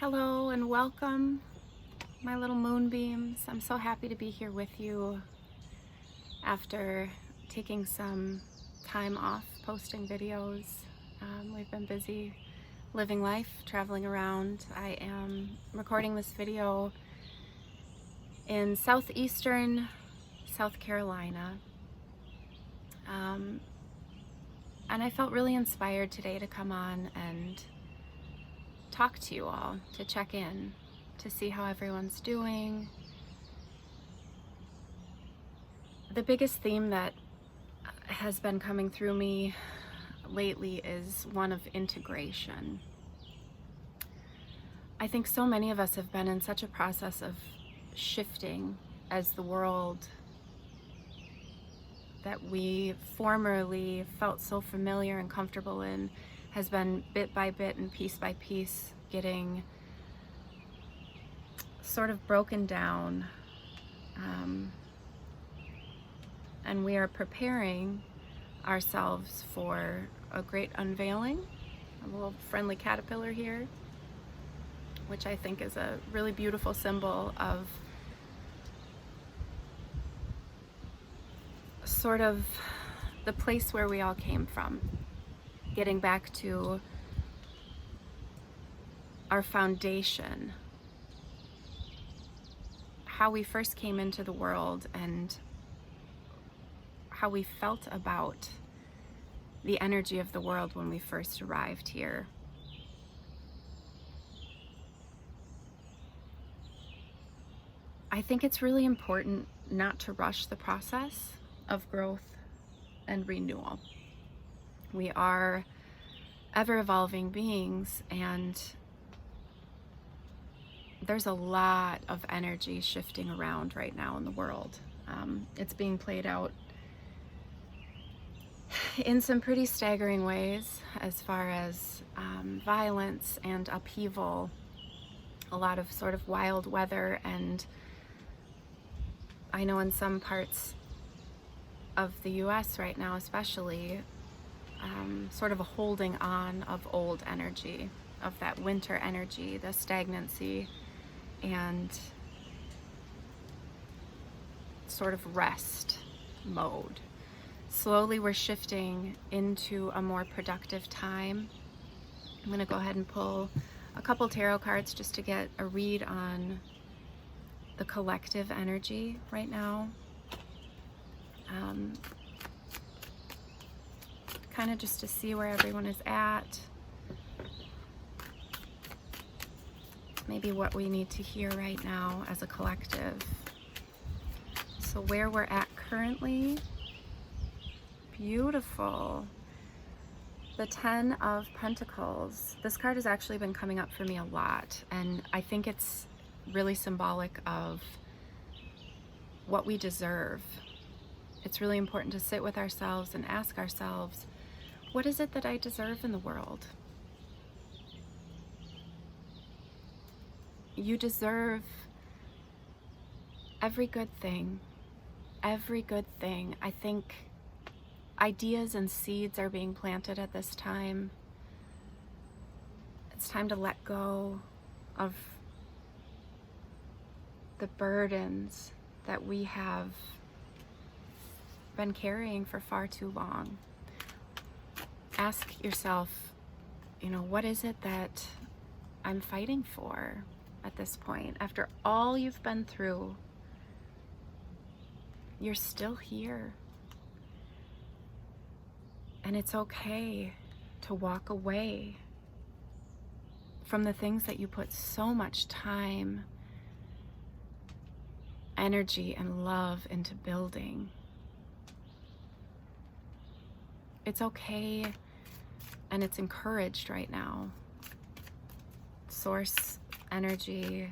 Hello and welcome, my little moonbeams. I'm so happy to be here with you after taking some time off posting videos. We've been busy living life, traveling around. I am recording this video in southeastern South Carolina. And I felt really inspired today to come on and talk to you all, to check in, to see how everyone's doing. The biggest theme that has been coming through me lately is one of integration. I think so many of us have been in such a process of shifting as the world that we formerly felt so familiar and comfortable in has been bit by bit and piece by piece getting sort of broken down. And we are preparing ourselves for a great unveiling. A little friendly caterpillar here, which I think is a really beautiful symbol of sort of the place where we all came from. Getting back to our foundation, how we first came into the world and how we felt about the energy of the world when we first arrived here. I think it's really important not to rush the process of growth and renewal. We are ever-evolving beings, and there's a lot of energy shifting around right now in the world. It's being played out in some pretty staggering ways as far as violence and upheaval, a lot of sort of wild weather, and I know in some parts of the US right now especially, sort of a holding on of old energy, of that winter energy, the stagnancy, and sort of rest mode. Slowly we're shifting into a more productive time. I'm going to go ahead and pull a couple tarot cards just to get a read on the collective energy right now. Kind of just to see where everyone is at, maybe what we need to hear right now as a collective. So where we're at currently, beautiful. The 10 of Pentacles. This card has actually been coming up for me a lot, and I think it's really symbolic of what we deserve. It's really important to sit with ourselves and ask ourselves, what is it that I deserve in the world? You deserve every good thing. Every good thing. I think ideas and seeds are being planted at this time. It's time to let go of the burdens that we have been carrying for far too long. Ask yourself, what is it that I'm fighting for at this point? After all you've been through, you're still here. And it's okay to walk away from the things that you put so much time, energy, and love into building. It's okay, and it's encouraged right now. Source energy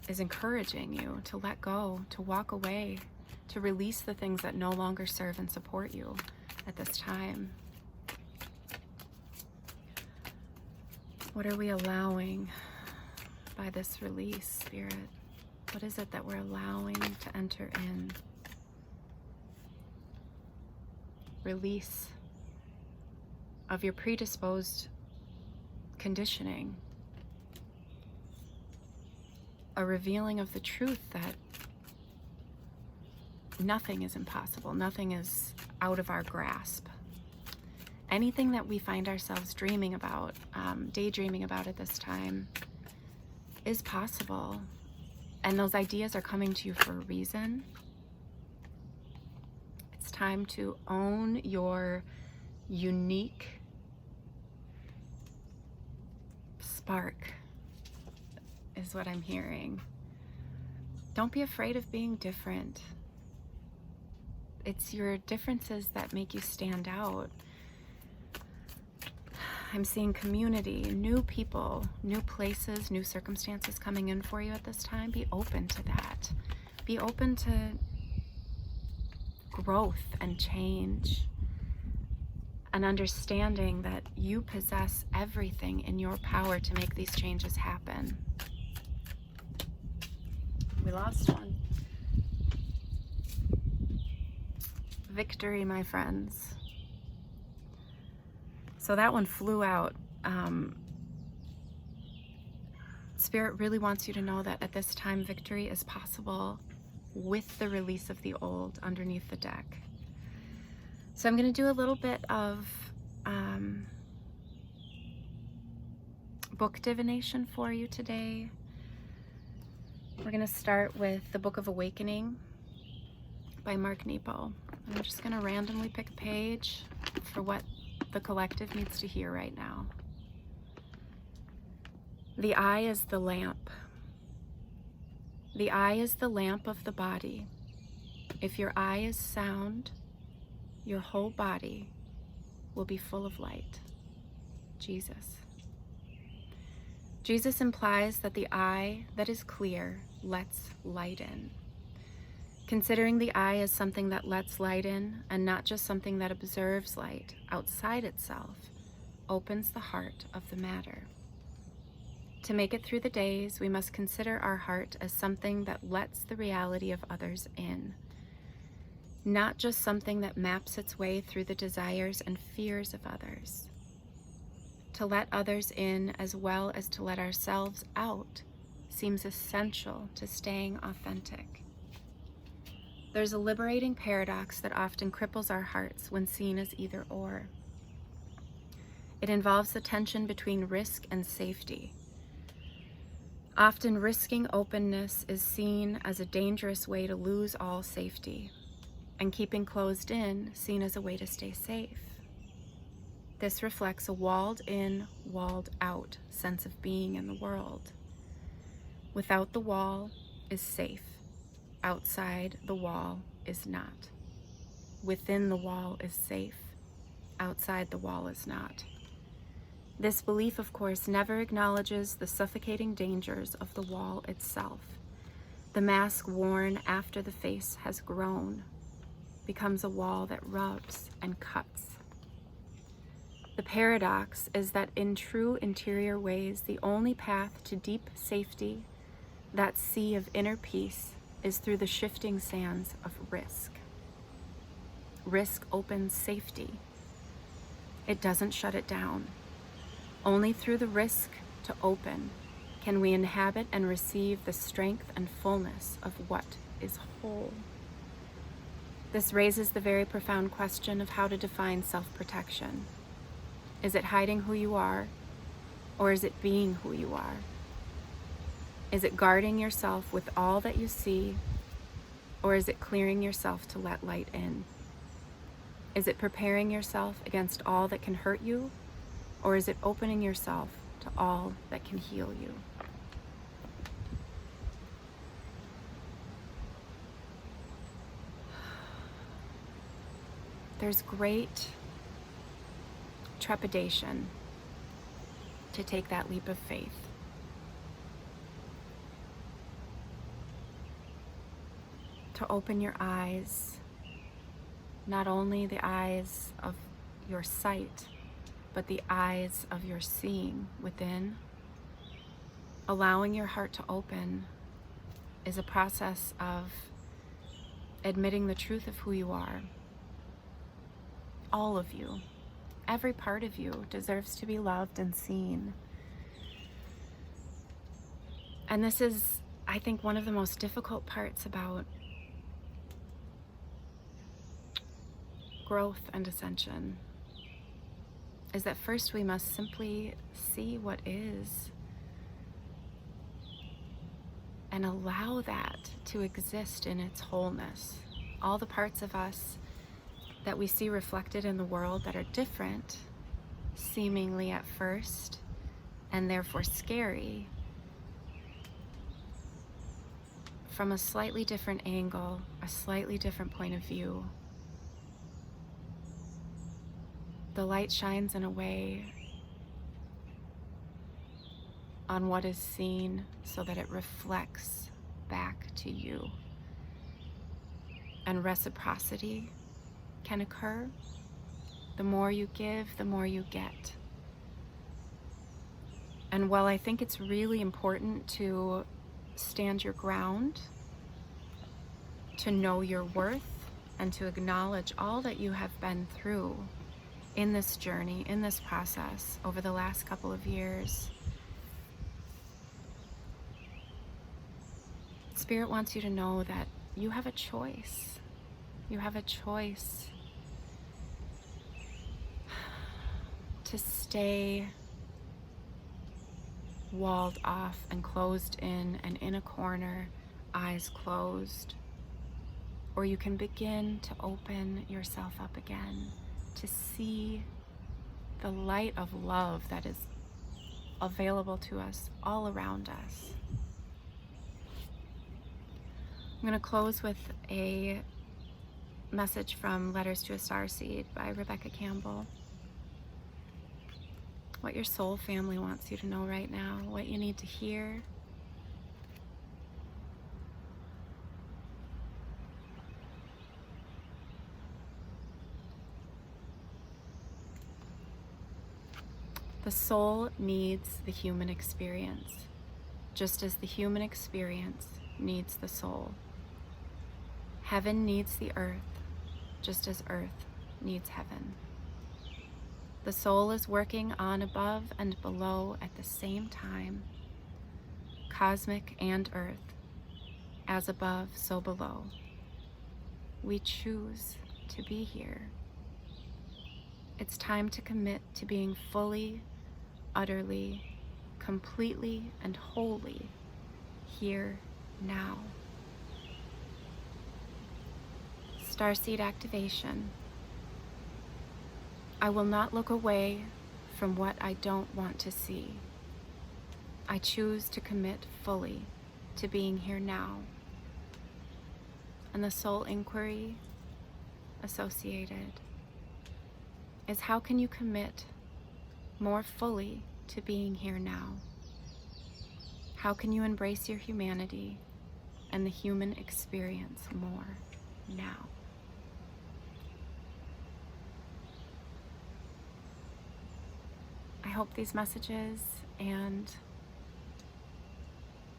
is encouraging you to let go, to walk away, to release the things that no longer serve and support you at this time. What are we allowing by this release, Spirit? What is it that we're allowing to enter in? Release of your predisposed conditioning, a revealing of the truth that nothing is impossible, nothing is out of our grasp. Anything that we find ourselves dreaming about, daydreaming about at this time, is possible. And those ideas are coming to you for a reason. It's time to own your unique spark, is what I'm hearing. Don't be afraid of being different. It's your differences that make you stand out. I'm seeing community, new people, new places, new circumstances coming in for you at this time. Be open to that. Be open to growth and change, and understanding that you possess everything in your power to make these changes happen. We lost one. Victory, my friends. So that one flew out. Spirit really wants you to know that at this time, victory is possible with the release of the old underneath the deck. So I'm going to do a little bit of book divination for you today. We're going to start with the Book of Awakening by Nepo. I'm just going to randomly pick a page for what the collective needs to hear right now. The eye is the lamp. The eye is the lamp of the body. If your eye is sound, your whole body will be full of light. Jesus. Jesus implies that the eye that is clear lets light in. Considering the eye as something that lets light in and not just something that observes light outside itself opens the heart of the matter. To make it through the days, we must consider our heart as something that lets the reality of others in, not just something that maps its way through the desires and fears of others. To let others in as well as to let ourselves out seems essential to staying authentic. There's a liberating paradox that often cripples our hearts when seen as either or. It involves the tension between risk and safety. Often risking openness is seen as a dangerous way to lose all safety, and keeping closed in seen as a way to stay safe. This reflects a walled in, walled out sense of being in the world. Without the wall is safe. Outside the wall is not. Within the wall is safe. Outside the wall is not. This belief, of course, never acknowledges the suffocating dangers of the wall itself. The mask worn after the face has grown becomes a wall that rubs and cuts. The paradox is that in true interior ways, the only path to deep safety, that sea of inner peace, is through the shifting sands of risk. Risk opens safety. It doesn't shut it down. Only through the risk to open can we inhabit and receive the strength and fullness of what is whole. This raises the very profound question of how to define self-protection. Is it hiding who you are, or is it being who you are? Is it guarding yourself with all that you see, or is it clearing yourself to let light in? Is it preparing yourself against all that can hurt you, or is it opening yourself to all that can heal you? There's great trepidation to take that leap of faith. To open your eyes, not only the eyes of your sight, but the eyes of your seeing within. Allowing your heart to open is a process of admitting the truth of who you are. All of you, every part of you deserves to be loved and seen. And this is, I think, one of the most difficult parts about growth and ascension, is that first we must simply see what is and allow that to exist in its wholeness. All the parts of us that we see reflected in the world that are different, seemingly at first, and therefore scary, from a slightly different angle, a slightly different point of view. The light shines in a way on what is seen so that it reflects back to you. And reciprocity can occur. The more you give, the more you get. And while I think it's really important to stand your ground, to know your worth, and to acknowledge all that you have been through in this journey, in this process over the last couple of years, Spirit wants you to know that you have a choice. You have a choice to stay walled off and closed in and in a corner, eyes closed, or you can begin to open yourself up again to see the light of love that is available to us all around us. I'm going to close with a message from Letters to a Starseed by Rebecca Campbell. What your soul family wants you to know right now, what you need to hear. The soul needs the human experience, just as the human experience needs the soul. Heaven needs the earth, just as earth needs heaven. The soul is working on above and below at the same time, cosmic and earth, as above, so below. We choose to be here. It's time to commit to being fully, utterly, completely, and wholly here now. Starseed activation. I will not look away from what I don't want to see. I choose to commit fully to being here now. And the soul inquiry associated is, how can you commit more fully to being here now? How can you embrace your humanity and the human experience more now? I hope these messages and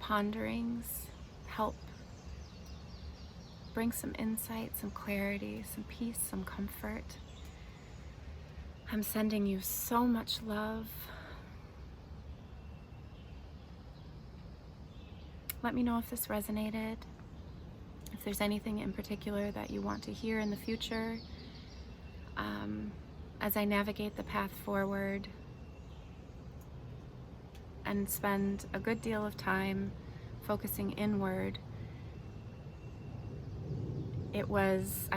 ponderings help bring some insight, some clarity, some peace, some comfort. I'm sending you so much love. Let me know if this resonated, if there's anything in particular that you want to hear in the future as I navigate the path forward and spend a good deal of time focusing inward. I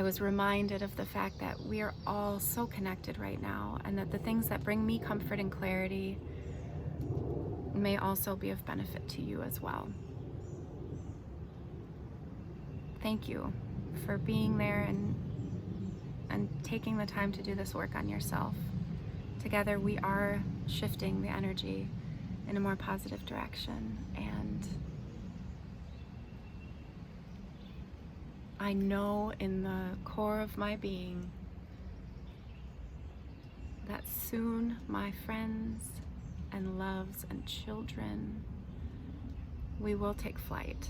was reminded of the fact that we are all so connected right now, and that the things that bring me comfort and clarity may also be of benefit to you as well. Thank you for being there and taking the time to do this work on yourself. Together we are shifting the energy in a more positive direction, and I know in the core of my being that soon my friends and loves and children, we will take flight.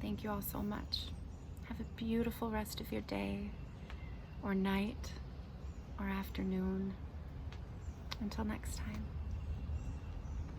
Thank you all so much. Have a beautiful rest of your day or night or afternoon. Until next time.